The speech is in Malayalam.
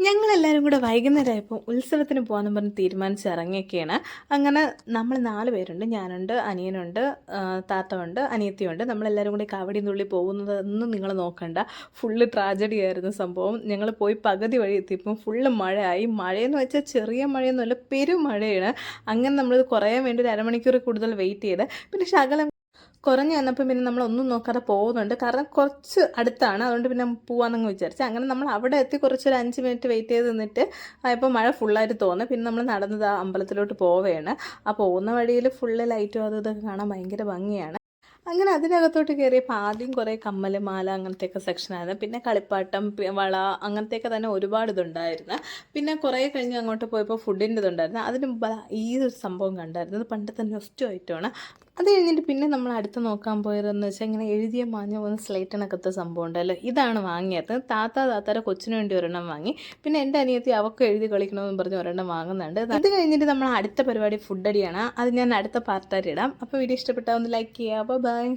ഞങ്ങളെല്ലാവരും കൂടെ വൈകുന്നേരമായപ്പോൾ ഉത്സവത്തിന് പോകാമെന്ന് പറഞ്ഞ് തീരുമാനിച്ച് ഇറങ്ങിയൊക്കെയാണ്. അങ്ങനെ നമ്മൾ 4 പേരുണ്ട്. ഞാനുണ്ട്, അനിയനുണ്ട്, താത്ത ഉണ്ട്, അനിയത്തിയുണ്ട്. നമ്മളെല്ലാവരും കൂടി കാവടിയും തുള്ളി പോകുന്നതൊന്നും നിങ്ങൾ നോക്കണ്ട. ഫുള്ള് ട്രാജഡി ആയിരുന്നു സംഭവം. ഞങ്ങൾ പോയി പകുതി വഴി എത്തിയപ്പം ഫുള്ള് മഴയായി. മഴയെന്ന് വെച്ചാൽ ചെറിയ മഴയൊന്നുമല്ല, പെരുമഴയാണ്. അങ്ങനെ നമ്മൾ കുറയാൻ വേണ്ടി ഒരു അരമണിക്കൂർ കൂടുതൽ വെയിറ്റ് ചെയ്ത്. പിന്നെ ശകലം കുറഞ്ഞ് വന്നപ്പം പിന്നെ നമ്മളൊന്നും നോക്കാതെ പോകുന്നുണ്ട്. കാരണം കുറച്ച് അടുത്താണ്. അതുകൊണ്ട് പിന്നെ പോവാമെന്നങ്ങ് വിചാരിച്ചു. അങ്ങനെ നമ്മൾ അവിടെ എത്തി കുറച്ചൊരു 5 മിനിറ്റ് വെയിറ്റ് ചെയ്ത് നിന്നിട്ട് ആയപ്പോൾ മഴ ഫുള്ളായിട്ട് തോന്നി. പിന്നെ നമ്മൾ നടന്നത് ആ അമ്പലത്തിലോട്ട് പോവുകയാണ്. ആ പോകുന്ന വഴിയിൽ ഫുള്ള് ലൈറ്റും അതും ഇതൊക്കെ കാണാൻ ഭയങ്കര ഭംഗിയാണ്. അങ്ങനെ അതിനകത്തോട്ട് കയറിയപ്പോൾ ആദ്യം കുറേ കമ്മൽ, മാല അങ്ങനത്തെയൊക്കെ സെക്ഷനായിരുന്നു. പിന്നെ കളിപ്പാട്ടം, വള അങ്ങനത്തെയൊക്കെ തന്നെ ഒരുപാട് ഇതുണ്ടായിരുന്നു. പിന്നെ കുറേ കഴിഞ്ഞ് അങ്ങോട്ട് പോയപ്പോൾ ഫുഡിൻ്റെ ഇതുണ്ടായിരുന്നു. അതിന് മുമ്പ് ഈ ഒരു സംഭവം കണ്ടായിരുന്നു. അത് പണ്ടത്തെ നൊസ്റ്റു ഐറ്റമാണ്. അത് കഴിഞ്ഞിട്ട് പിന്നെ നമ്മൾ അടുത്ത് നോക്കാൻ പോയതെന്ന് വെച്ചാൽ ഇങ്ങനെ എഴുതിയ മാഞ്ഞ പോകുന്ന സ്ലേറ്റിനകത്തെ സംഭവം ഉണ്ടല്ലോ, ഇതാണ് വാങ്ങിയത്. താത്താരെ കൊച്ചിന് വേണ്ടി ഒരെണ്ണം വാങ്ങി. പിന്നെ എൻ്റെ അനിയത്തി അവൾക്ക് എഴുതി കളിക്കണമെന്ന് പറഞ്ഞ് ഒരെണ്ണം വാങ്ങുന്നുണ്ട്. ഇത് കഴിഞ്ഞിട്ട് നമ്മൾ അടുത്ത പരിപാടി ഫുഡ് അടിയാണ്. അത് ഞാൻ അടുത്ത പാർട്ടായിട്ട് ഇടാം. അപ്പോൾ വീഡിയോ ഇഷ്ടപ്പെട്ടാൽ ഒന്ന് ലൈക്ക് ചെയ്യുക. ബൈ.